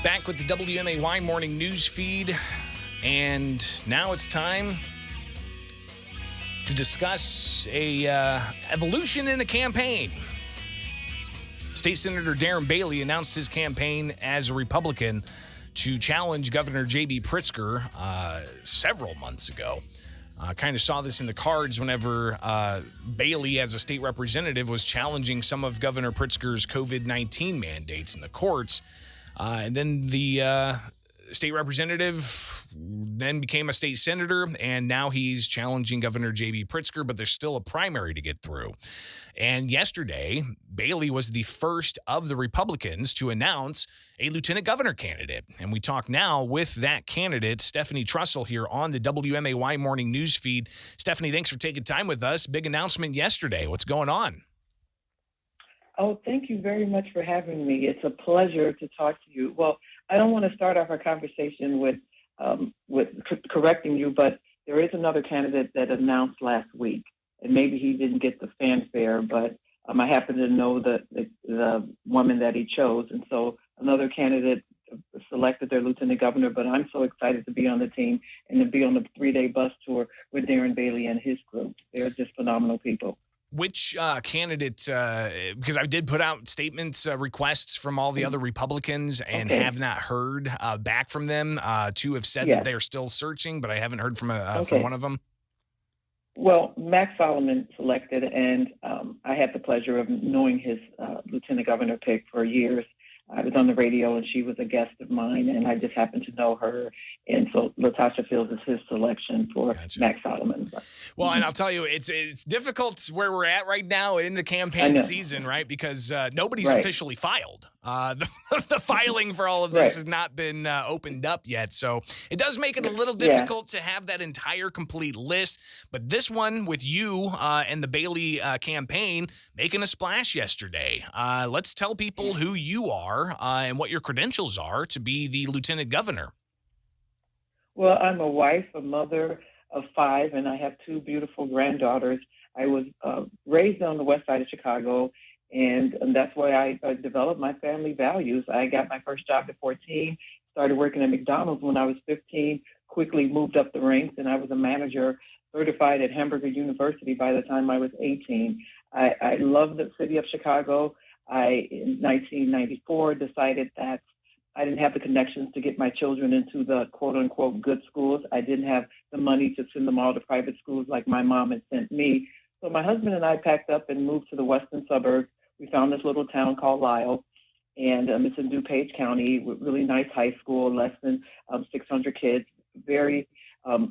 Back with the WMAY morning news feed, and now it's time to discuss a evolution in the campaign. State Senator Darren Bailey announced his campaign as a Republican to challenge Governor J.B. Pritzker several months ago. Kind of saw this in the cards whenever Bailey, as a state representative, was challenging some of Governor Pritzker's COVID-19 mandates in the courts. And then the state representative then became a state senator, and now he's challenging Governor J.B. Pritzker, but there's still a primary to get through. And yesterday, Bailey was the first of the Republicans to announce a lieutenant governor candidate. And we talk now with that candidate, Stephanie Trussell, here on the WMAY morning news feed. Stephanie, thanks for taking time with us. Big announcement yesterday. What's going on? Oh, thank you very much for having me. It's a pleasure to talk to you. Well, I don't want to start off our conversation with correcting you, but there is another candidate that announced last week, and maybe he didn't get the fanfare, but I happen to know the woman that he chose, and so another candidate selected their lieutenant governor. But I'm so excited to be on the team and to be on the 3-day bus tour with Darren Bailey and his group. They're just phenomenal people. Which candidate, because I did put out statements, requests from all the other Republicans and have not heard back from them. Two have said that they're still searching, but I haven't heard from one of them. Well, Max Solomon selected, and I had the pleasure of knowing his lieutenant governor pick for years. I was on the radio, and she was a guest of mine, and I just happened to know her. And so Latasha Fields is his selection for Max Solomon. Well, and I'll tell you, it's difficult where we're at right now in the campaign season, right? Because nobody's officially filed. The filing for all of this has not been opened up yet. So it does make it a little difficult to have that entire complete list. But this one with you and the Bailey campaign making a splash yesterday. Let's tell people who you are and what your credentials are to be the lieutenant governor. Well, I'm a wife, a mother of 5, and I have 2 beautiful granddaughters. I was raised on the west side of Chicago, and that's why I developed my family values. I got my first job at 14, started working at McDonald's when I was 15, quickly moved up the ranks, and I was a manager certified at Hamburger University by the time I was 18. I love the city of Chicago. In 1994, decided that I didn't have the connections to get my children into the quote-unquote good schools. I didn't have the money to send them all to private schools like my mom had sent me. So my husband and I packed up and moved to the western suburbs. We found this little town called Lisle, and it's in DuPage County, with really nice high school, less than 600 kids. Very,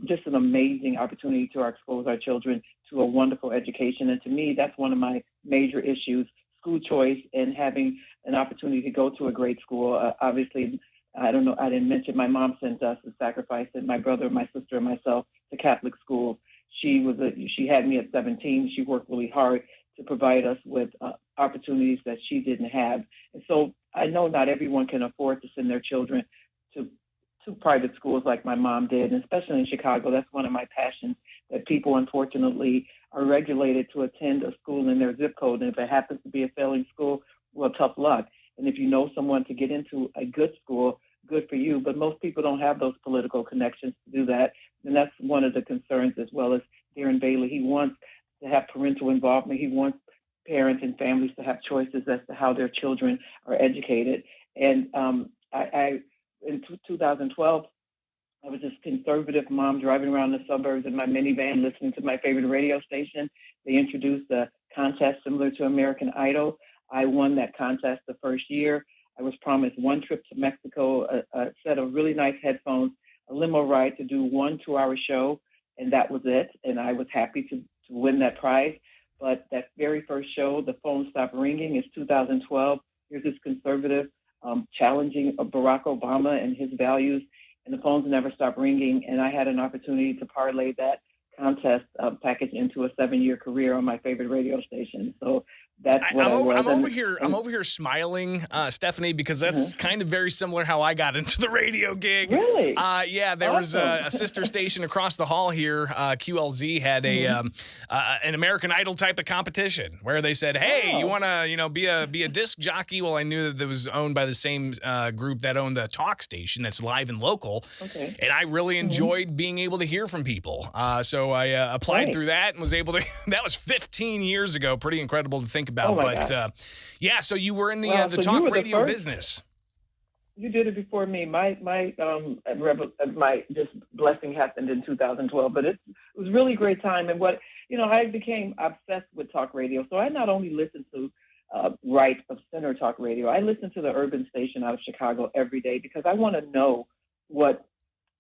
just an amazing opportunity to expose our children to a wonderful education. And to me, that's one of my major issues. School choice and having an opportunity to go to a great school. Obviously, I don't know, I didn't mention my mom sent us a sacrifice, and my brother, my sister, and myself to Catholic school. She had me at 17. She worked really hard to provide us with opportunities that she didn't have. And so I know not everyone can afford to send their children to private schools like my mom did, and especially in Chicago. That's one of my passions, that people, unfortunately, are regulated to attend a school in their zip code. And if it happens to be a failing school, well, tough luck. And if you know someone to get into a good school, good for you. But most people don't have those political connections to do that. And that's one of the concerns, as well as Darren Bailey. He wants to have parental involvement. He wants parents and families to have choices as to how their children are educated. And in 2012, I was this conservative mom driving around the suburbs in my minivan listening to my favorite radio station. They introduced a contest similar to American Idol. I won that contest the first year. I was promised one trip to Mexico, a set of really nice headphones, a limo ride to do 1 2-hour show, and that was it. And I was happy to win that prize. But that very first show, the phone stopped ringing. It's 2012. Here's this conservative challenging Barack Obama and his values, and the phones never stopped ringing. And I had an opportunity to parlay that contest package into a 7-year career on my favorite radio station. So That's what I was. I'm over here. I'm And over here smiling, Stephanie, because that's uh kind of very similar how I got into the radio gig. Really Yeah, there was awesome. a sister station across the hall here. QLZ had a Hmm. an American Idol type of competition where they said, "Hey, you Oh, want to be a disc jockey?" Well, I knew that it was owned by the same group that owned the talk station that's live and local, okay. and I really Hmm. enjoyed being able to hear from people. So I applied Right. through that and was able to. That was 15 years ago. Pretty incredible to think Oh about. my But gosh. yeah, so you were in Wow. the So you talk were the radio first. business. You did it before me. My just blessing happened in 2012, but it was really great time. And what I became obsessed with talk radio. So I not only listened to right of center talk radio, I listened to the urban station out of Chicago every day because I want to know what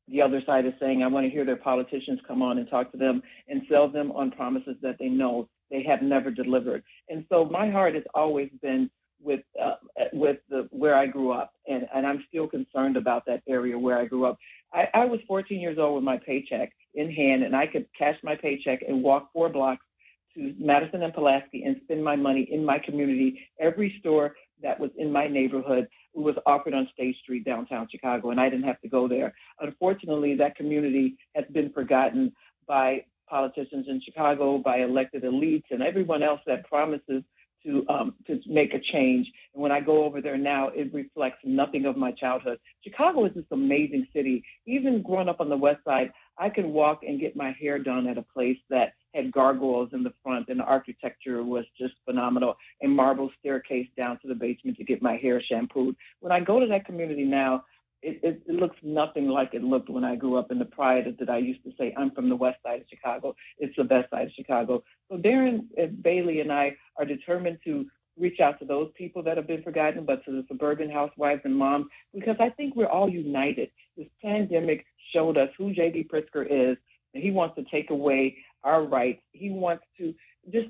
the other side is saying. I want to hear their politicians come on and talk to them and sell them on promises that they know they have never delivered. And so my heart has always been with the where I grew up, and I'm still concerned about that area where I grew up. I was 14 years old with my paycheck in hand, and I could cash my paycheck and walk 4 blocks to Madison and Pulaski and spend my money in my community. Every store that was in my neighborhood was offered on State Street, downtown Chicago, and I didn't have to go there. Unfortunately, that community has been forgotten by politicians in Chicago, by elected elites, and everyone else that promises to make a change. And when I go over there now, it reflects nothing of my childhood. Chicago is this amazing city. Even growing up on the west side, I could walk and get my hair done at a place that had gargoyles in the front, and the architecture was just phenomenal, and marble staircase down to the basement to get my hair shampooed. When I go to that community now, it looks nothing like it looked when I grew up in the pride that I used to say, I'm from the west side of Chicago. It's the best side of Chicago. So Darren Bailey and I are determined to reach out to those people that have been forgotten, but to the suburban housewives and moms, because I think we're all united. This pandemic showed us who J.B. Pritzker is, and he wants to take away our rights. He wants to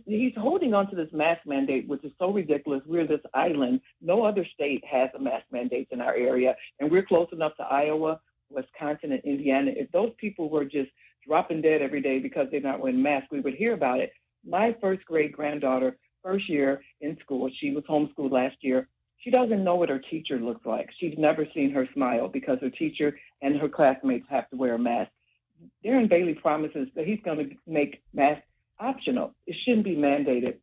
he's holding on to this mask mandate, which is so ridiculous. We're this island. No other state has a mask mandate in our area, and we're close enough to Iowa, Wisconsin, and Indiana. If those people were just dropping dead every day because they're not wearing masks, we would hear about it. My first grade granddaughter, first year in school, she was homeschooled last year. She doesn't know what her teacher looks like. She's never seen her smile because her teacher and her classmates have to wear a mask. Darren Bailey promises that he's going to make masks optional. It shouldn't be mandated.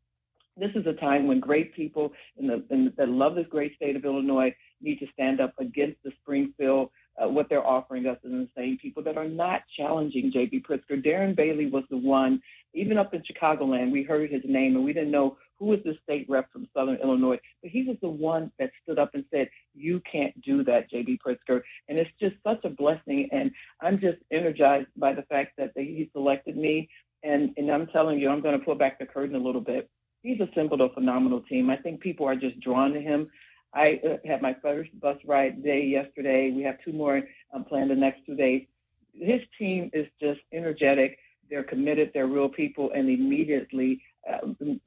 This is a time when great people that love this great state of Illinois need to stand up against the Springfield, what they're offering us, and the same people that are not challenging J.B. Pritzker. Darren Bailey was the one, even up in Chicagoland, we heard his name, and we didn't know who was the state rep from Southern Illinois, but he was the one that stood up and said, you can't do that, J.B. Pritzker. And it's just such a blessing, and I'm just energized by the fact that he selected me. And I'm telling you, I'm going to pull back the curtain a little bit. He's assembled a phenomenal team. I think people are just drawn to him. I had my first bus ride day yesterday. We have 2 more planned the next 2 days. His team is just energetic. They're committed. They're real people. And immediately,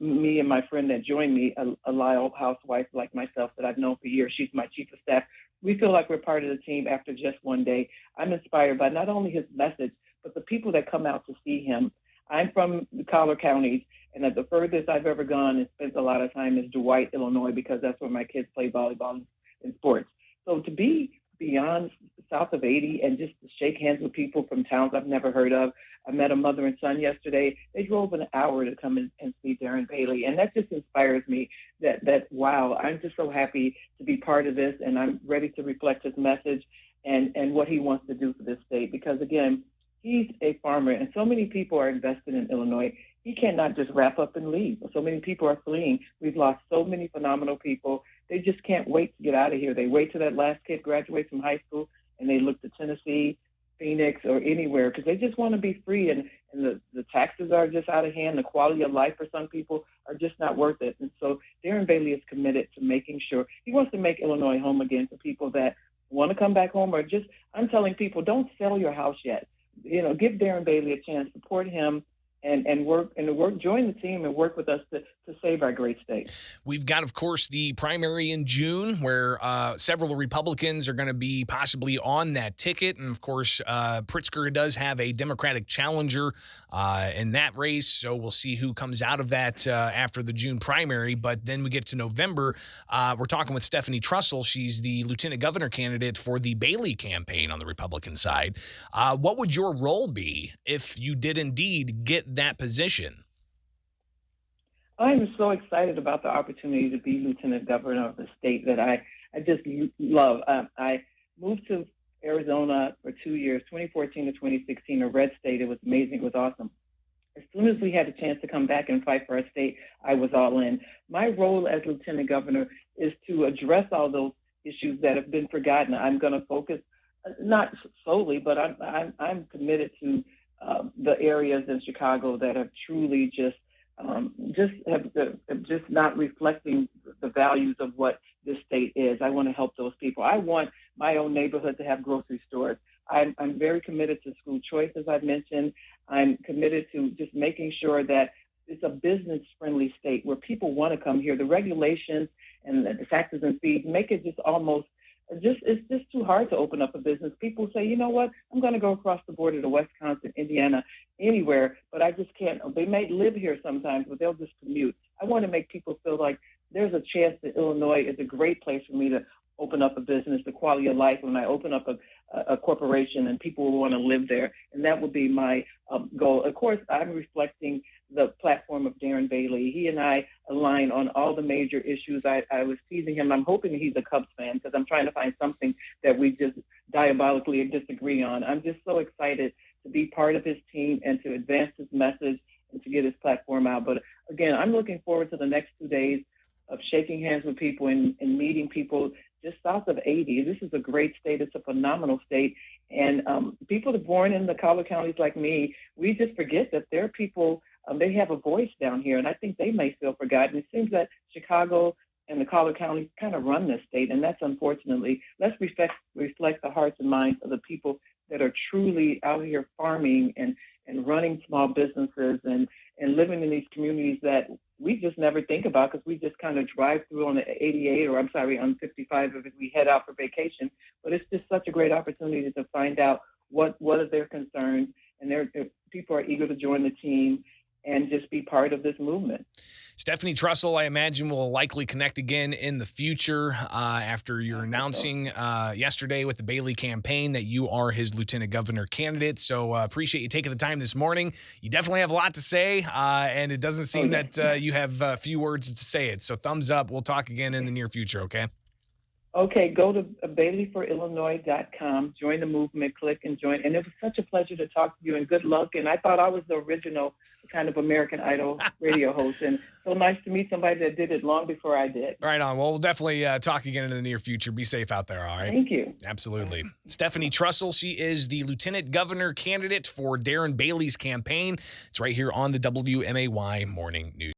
me and my friend that joined me, a Lyle housewife like myself that I've known for years, she's my chief of staff. We feel like we're part of the team after just one day. I'm inspired by not only his message, but the people that come out to see him. I'm from the Collar counties, and the furthest I've ever gone and spent a lot of time is Dwight, Illinois, because that's where my kids play volleyball and sports. So to be beyond south of 80 and just to shake hands with people from towns I've never heard of. I met a mother and son yesterday. They drove an hour to come and see Darren Bailey, and that just inspires me that wow, I'm just so happy to be part of this, and I'm ready to reflect his message and what he wants to do for this state, because, again, he's a farmer, and so many people are invested in Illinois. He cannot just wrap up and leave. So many people are fleeing. We've lost so many phenomenal people. They just can't wait to get out of here. They wait till that last kid graduates from high school, and they look to Tennessee, Phoenix, or anywhere, because they just want to be free, and the taxes are just out of hand. The quality of life for some people are just not worth it. And so Darren Bailey is committed to making sure he wants to make Illinois home again for people that want to come back home, or just, I'm telling people, don't sell your house yet. Give Darren Bailey a chance, support him, join the team and work with us to save our great state. We've got, of course, the primary in June where several Republicans are going to be possibly on that ticket. And, of course, Pritzker does have a Democratic challenger in that race. So we'll see who comes out of that after the June primary. But then we get to November. We're talking with Stephanie Trussell. She's the lieutenant governor candidate for the Bailey campaign on the Republican side. What would your role be if you did indeed get that position? I'm so excited about the opportunity to be lieutenant governor of the state that I just love. I moved to Arizona for 2 years, 2014 to 2016, a red state. It was amazing. It was awesome. As soon as we had a chance to come back and fight for our state, I was all in. My role as lieutenant governor is to address all those issues that have been forgotten. I'm going to focus, not solely, but I'm committed to the areas in Chicago that have truly just not reflecting the values of what this state is. I want to help those people. I want my own neighborhood to have grocery stores. I'm very committed to school choice, as I've mentioned. I'm committed to just making sure that it's a business-friendly state where people want to come here. The regulations and the taxes and fees make it just almost it's just too hard to open up a business. People say, you know what, I'm going to go across the border to Wisconsin, Indiana, anywhere, but I just can't. They may live here sometimes, but they'll just commute. I want to make people feel like there's a chance that Illinois is a great place for me to open up a business, the quality of life when I open up a corporation and people will want to live there. And that would be my goal. Of course, I'm reflecting the platform of Darren Bailey. He and I align on all the major issues. I was teasing him. I'm hoping he's a Cubs fan because I'm trying to find something that we just diabolically disagree on. I'm just so excited to be part of his team and to advance his message and to get his platform out. But again, I'm looking forward to the next 2 days of shaking hands with people and meeting people just south of 80. This is a great state. It's a phenomenal state. And people that are born in the collar counties like me, we just forget that there are people, they have a voice down here, and I think they may feel forgotten. It seems that Chicago and the collar counties kind of run this state, and that's unfortunately. Let's reflect the hearts and minds of the people that are truly out here farming and running small businesses and living in these communities that we just never think about because we just kind of drive through on the 88 or on 55 if we head out for vacation. But it's just such a great opportunity to find out what are their concerns, and people are eager to join the team and just be part of this movement. Stephanie Trussell, I imagine, will likely connect again in the future after you're announcing yesterday with the Bailey campaign that you are his lieutenant governor candidate. So appreciate you taking the time this morning. You definitely have a lot to say, and it doesn't seem that you have few words to say it. So thumbs up. We'll talk again in the near future, okay? Okay, go to BaileyForIllinois.com, join the movement, click and join. And it was such a pleasure to talk to you, and good luck. And I thought I was the original kind of American Idol radio host, and so nice to meet somebody that did it long before I did. Right on. Well, we'll definitely talk again in the near future. Be safe out there, all right? Thank you. Absolutely. Stephanie Trussell, she is the lieutenant governor candidate for Darren Bailey's campaign. It's right here on the WMAY Morning News.